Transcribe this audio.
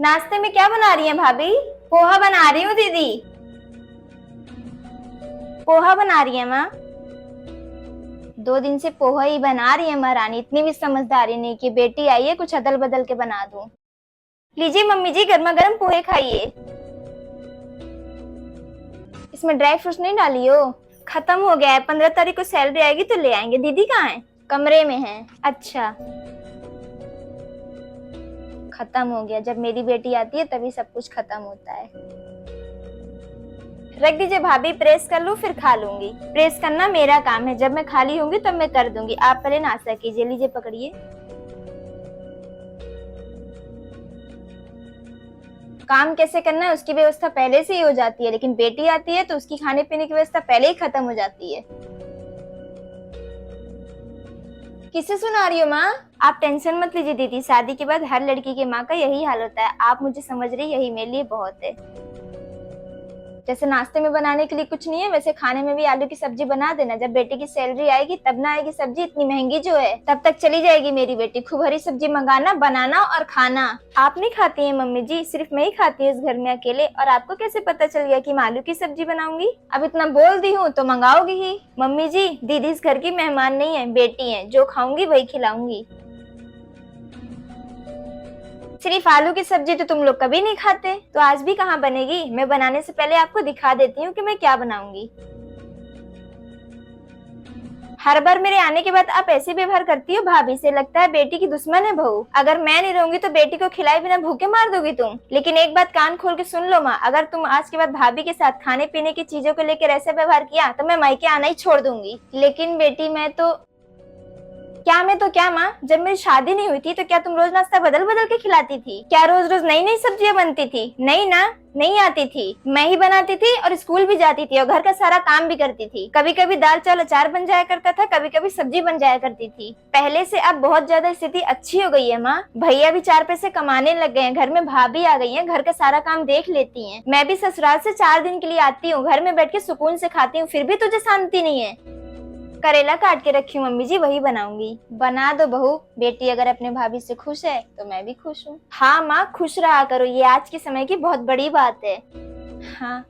नाश्ते में क्या बना रही हैं भाभी? पोहा बना रही हूँ दीदी। पोहा बना रही है माँ? 2 दिन से पोहा ही बना रही है महारानी, इतनी भी समझदारी नहीं कि बेटी आई है कुछ अदल बदल के बना दूं। लीजिए मम्मी जी, गर्मा गर्म पोहे खाइए। इसमें ड्राई फ्रूट्स नहीं डाली हो? खत्म हो गया है, 15 तारीख को सैलरी आएगी तो ले आएंगे। दीदी कहाँ है? कमरे में है। अच्छा, खत्म हो गया। जब मेरी बेटी आती है तभी सब कुछ खत्म होता है। रख दीजिए भाभी, प्रेस कर लूं फिर खा लूंगी। प्रेस करना मेरा काम है, जब मैं खाली होंगी तब मैं कर दूंगी। आप पहले नाश्ता कीजिए। लीजिए पकड़िए। काम कैसे करना है उसकी व्यवस्था पहले से ही हो जाती है, लेकिन बेटी आती है तो उसकी खाने पीने की व्यवस्था पहले ही खत्म हो जाती है। किसे सुना रही हो माँ? आप टेंशन मत लीजिए दीदी, शादी के बाद हर लड़की की माँ का यही हाल होता है। आप मुझे समझ रही, यही मेरे लिए बहुत है। जैसे नाश्ते में बनाने के लिए कुछ नहीं है, वैसे खाने में भी आलू की सब्जी बना देना। जब बेटी की सैलरी आएगी तब ना आएगी सब्जी, इतनी महंगी जो है, तब तक चली जाएगी मेरी बेटी। खूब हरी सब्जी मंगाना, बनाना और खाना। आप नहीं खाती हैं मम्मी जी? सिर्फ मैं ही खाती हूँ इस घर में अकेले। और आपको कैसे पता चल गया कि मैं आलू की सब्जी बनाऊंगी? अब इतना बोल दी हूँ तो मंगाओगी ही। मम्मी जी, दीदी इस घर की मेहमान नहीं है, बेटी है। जो खाऊंगी वही खिलाऊंगी। सिर्फ आलू की सब्जी तो तुम लोग कभी नहीं खाते, तो आज भी कहाँ बनेगी? मैं बनाने से पहले आपको दिखा देती हूँ कि मैं क्या बनाऊंगी। हर बार मेरे आने के बाद आप ऐसे व्यवहार करती हो भाभी से, लगता है बेटी की दुश्मन है बहू। अगर मैं नहीं रहूंगी तो बेटी को खिलाए बिना भूखे मार दोगी तुम। लेकिन एक बात कान खोल के सुन लो माँ, अगर तुम आज के बाद भाभी के साथ खाने पीने की चीजों को लेकर ऐसा व्यवहार किया तो मैं मायके आना ही छोड़ दूंगी। लेकिन बेटी मैं तो क्या माँ, जब मेरी शादी नहीं हुई थी तो क्या तुम रोज नाश्ता बदल बदल के खिलाती थी? क्या रोज रोज नई नई सब्जियां बनती थी? नहीं ना, नहीं आती थी। मैं ही बनाती थी और स्कूल भी जाती थी और घर का सारा काम भी करती थी। कभी कभी दाल चावल अचार बन जाया करता था, कभी कभी सब्जी बन जाया करती थी। पहले से अब बहुत ज्यादा स्थिति अच्छी हो गई है माँ। भैया भी 4 पैसे कमाने लग गए हैं, घर में भाभी आ गई है, घर का सारा काम देख लेती है। मैं भी ससुराल से 4 दिन के लिए आती हूँ, घर में बैठ के सुकून से खाती हूँ, फिर भी तुझे शांति नहीं है। करेला काट के रखी हूँ मम्मी जी, वही बनाऊंगी। बना दो बहू, बेटी अगर अपने भाभी से खुश है तो मैं भी खुश हूँ। हाँ माँ, खुश रहा करो, ये आज के समय की बहुत बड़ी बात है। हाँ।